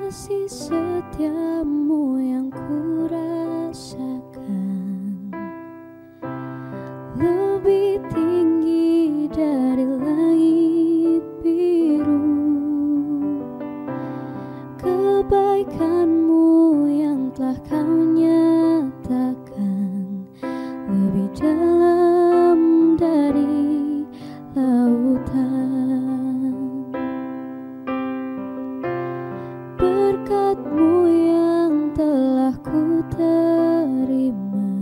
kasih setiamu yang ku rasakan lebih tinggi dari langit biru. Kebaikanmu yang telah kau nyatakan lebih dalam dari lautan. Berkat-Mu yang telah ku terima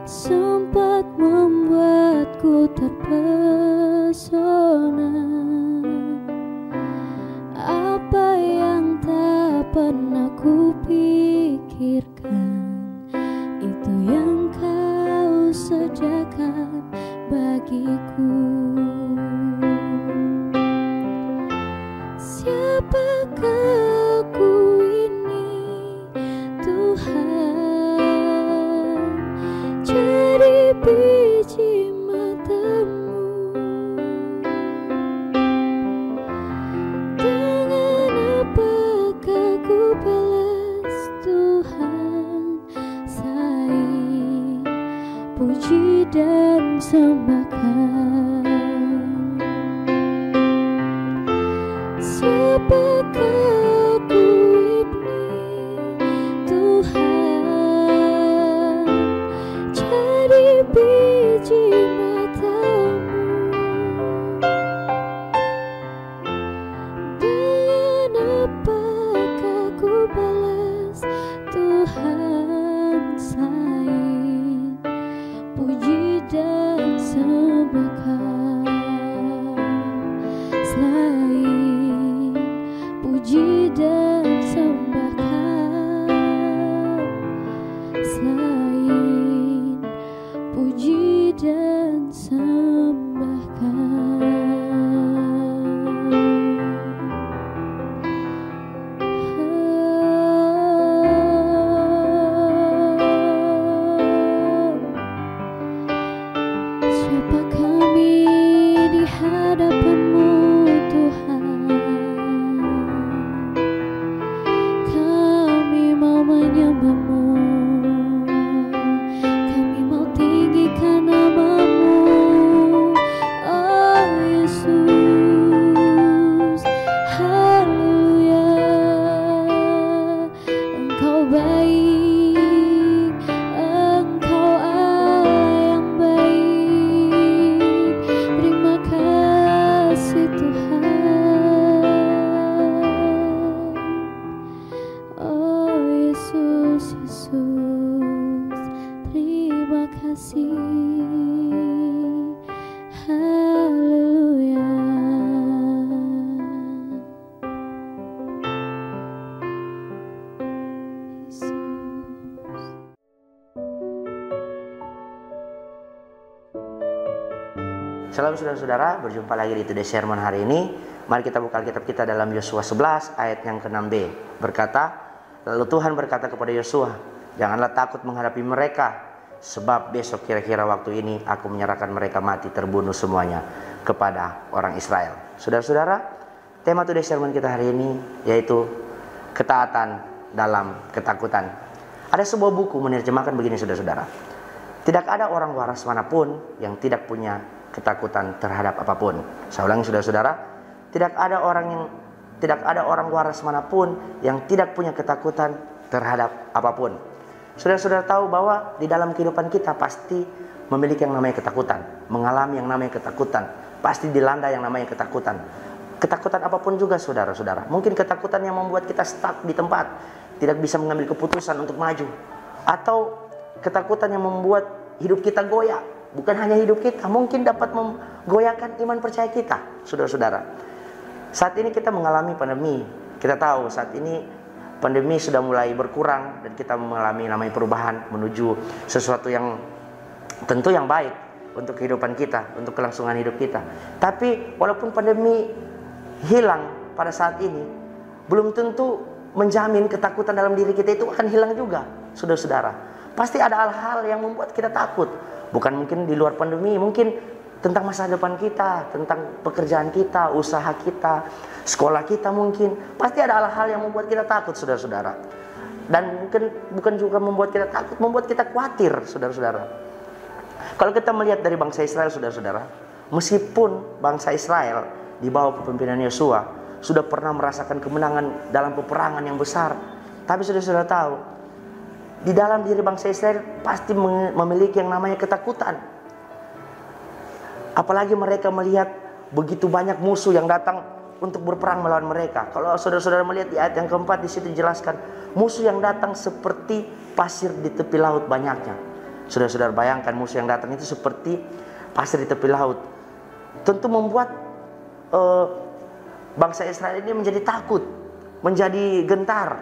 sempat membuatku terpesona. Apa yang tak pernah ku pikirkan, itu yang kau sediakan bagiku. Siapakah aku ini, Tuhan? Jadi biji mata-Mu. Dengan apakah ku balas, Tuhan, selain puji dan sembahkan? Siapakah aku ini, Tuhan? Jadi biji mata-Mu. Dengan apakah ku balas, Tuhan, selain puji dan sembahkan? Selain puji dan sembahkan, selain puji dan sembahkan. Siapa kami di hadapan-Mu, Tuhan? Kami mau menyembah-Mu, kami mau tinggikan nama-Mu, oh Yesus. Haleluya, Engkau baik, Engkau Allah yang baik. Terima kasih Tuhan, oh Yesus, Yesus, terima kasih. Haleluya. Shalom saudara-saudara, berjumpa lagi di Today Sermon hari ini. Mari kita buka Alkitab kita dalam Yosua 11 ayat yang ke-6b. Berkata, lalu Tuhan berkata kepada Yosua, janganlah takut menghadapi mereka, sebab besok kira-kira waktu ini aku menyerahkan mereka mati terbunuh semuanya kepada orang Israel. Saudara-saudara, tema Today Sermon kita hari ini yaitu ketaatan dalam ketakutan. Ada sebuah buku menerjemahkan begini saudara-saudara. Tidak ada orang waras manapun yang tidak punya ketakutan terhadap apapun. Saya ulangi saudara-saudara, tidak ada orang waras manapun yang tidak punya ketakutan terhadap apapun. Saudara-saudara tahu bahwa di dalam kehidupan kita pasti memiliki yang namanya ketakutan, mengalami yang namanya ketakutan, pasti dilanda yang namanya ketakutan. Ketakutan apapun juga saudara-saudara. Mungkin ketakutan yang membuat kita stuck di tempat, tidak bisa mengambil keputusan untuk maju, atau ketakutan yang membuat hidup kita goyah. Bukan hanya hidup kita, mungkin dapat menggoyahkan iman percaya kita, saudara-saudara. Saat ini kita mengalami pandemi. Kita tahu saat ini pandemi sudah mulai berkurang dan kita mengalami namanya perubahan menuju sesuatu yang tentu yang baik untuk kehidupan kita, untuk kelangsungan hidup kita. Tapi walaupun pandemi hilang pada saat ini, belum tentu menjamin ketakutan dalam diri kita itu akan hilang juga, saudara-saudara. Pasti ada hal-hal yang membuat kita takut. Bukan mungkin di luar pandemi, mungkin tentang masa depan kita, tentang pekerjaan kita, usaha kita, sekolah kita mungkin. Pasti ada hal-hal yang membuat kita takut, saudara-saudara. Dan mungkin bukan juga membuat kita takut, membuat kita khawatir, saudara-saudara. Kalau kita melihat dari bangsa Israel, saudara-saudara, meskipun bangsa Israel di bawah kepemimpinan Yosua sudah pernah merasakan kemenangan dalam peperangan yang besar, tapi saudara-saudara tahu, di dalam diri bangsa Israel pasti memiliki yang namanya ketakutan. Apalagi mereka melihat begitu banyak musuh yang datang untuk berperang melawan mereka. Kalau saudara-saudara melihat di ayat yang keempat, di situ dijelaskan musuh yang datang seperti pasir di tepi laut banyaknya. Saudara-saudara bayangkan musuh yang datang itu seperti pasir di tepi laut. Tentu membuat bangsa Israel ini menjadi takut, menjadi gentar.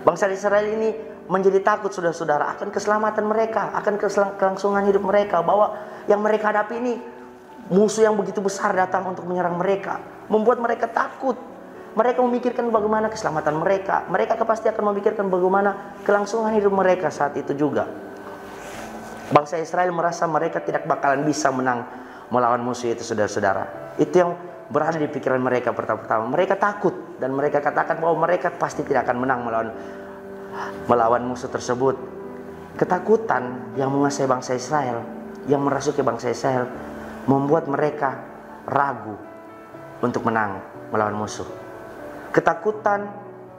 Bangsa Israel ini menjadi takut, saudara-saudara, akan keselamatan mereka, akan kelangsungan hidup mereka, bahwa yang mereka hadapi ini musuh yang begitu besar datang untuk menyerang mereka, membuat mereka takut. Mereka memikirkan bagaimana keselamatan mereka. Mereka pasti akan memikirkan bagaimana kelangsungan hidup mereka saat itu juga. Bangsa Israel merasa mereka tidak bakalan bisa menang melawan musuh itu, saudara-saudara. Itu yang berada di pikiran mereka pertama-tama. Mereka takut dan mereka katakan bahwa mereka pasti tidak akan menang melawan musuh tersebut. Ketakutan yang menguasai bangsa Israel, yang merasuki bangsa Israel, membuat mereka ragu untuk menang melawan musuh. Ketakutan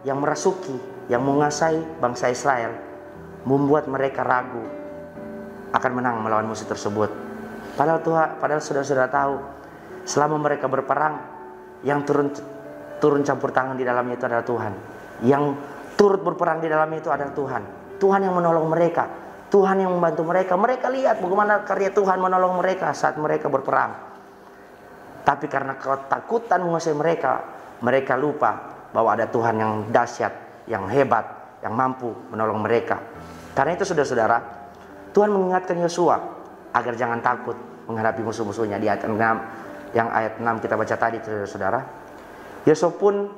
yang merasuki, yang menguasai bangsa Israel, membuat mereka ragu akan menang melawan musuh tersebut. Padahal saudara-saudara tahu, selama mereka berperang, yang turun campur tangan di dalamnya itu adalah Tuhan. Yang turut berperang di dalamnya itu adalah Tuhan. Tuhan yang menolong mereka, Tuhan yang membantu mereka. Mereka lihat bagaimana karya Tuhan menolong mereka saat mereka berperang. Tapi karena ketakutan menguasai mereka, mereka lupa bahwa ada Tuhan yang dahsyat, yang hebat, yang mampu menolong mereka. Karena itu saudara-saudara, Tuhan mengingatkan Yosua agar jangan takut menghadapi musuh-musuhnya. Di ayat 6, yang ayat 6 kita baca tadi, saudara-saudara, Yosua pun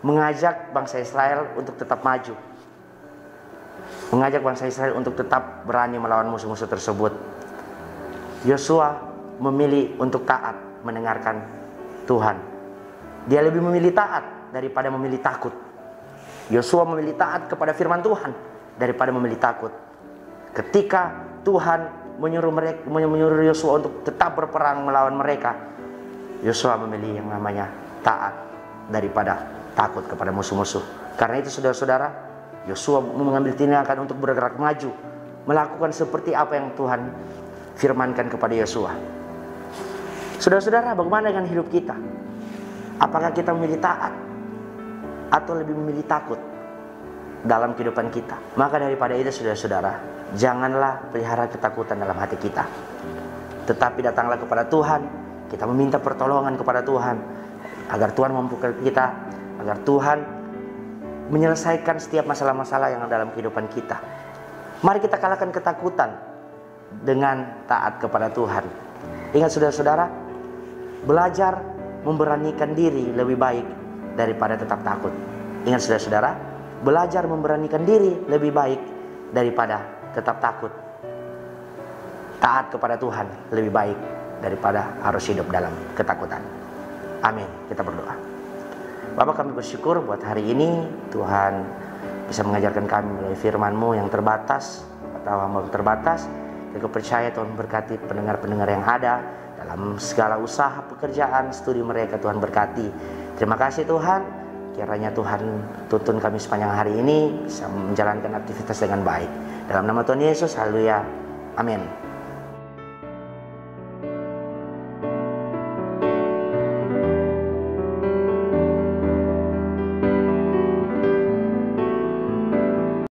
mengajak bangsa Israel untuk tetap maju, mengajak bangsa Israel untuk tetap berani melawan musuh-musuh tersebut. Yosua memilih untuk taat mendengarkan Tuhan. Dia lebih memilih taat daripada memilih takut. Yosua memilih taat kepada firman Tuhan daripada memilih takut. Ketika Tuhan menyuruh Yosua untuk tetap berperang melawan mereka, Yosua memilih yang namanya taat daripada takut kepada musuh-musuh. Karena itu saudara-saudara, Yosua mengambil tindakan untuk bergerak maju, melakukan seperti apa yang Tuhan firmankan kepada Yosua. Saudara-saudara, bagaimana dengan hidup kita? Apakah kita memilih taat atau lebih memilih takut dalam kehidupan kita? Maka daripada itu saudara-saudara, janganlah pelihara ketakutan dalam hati kita, tetapi datanglah kepada Tuhan. Kita meminta pertolongan kepada Tuhan agar Tuhan mampukan kita, agar Tuhan menyelesaikan setiap masalah-masalah yang ada dalam kehidupan kita. Mari kita kalahkan ketakutan dengan taat kepada Tuhan. Ingat saudara-saudara, belajar memberanikan diri lebih baik daripada tetap takut. Ingat saudara-saudara, belajar memberanikan diri lebih baik daripada tetap takut. Taat kepada Tuhan lebih baik daripada harus hidup dalam ketakutan. Amin. Kita berdoa. Bapa, kami bersyukur buat hari ini Tuhan bisa mengajarkan kami melalui firman-Mu yang terbatas atau hamba terbatas. Aku percaya Tuhan berkati pendengar-pendengar yang ada dalam segala usaha, pekerjaan, studi mereka. Tuhan berkati. Terima kasih Tuhan. Kiranya Tuhan tuntun kami sepanjang hari ini bisa menjalankan aktivitas dengan baik. Dalam nama Tuhan Yesus, haleluya. Amin.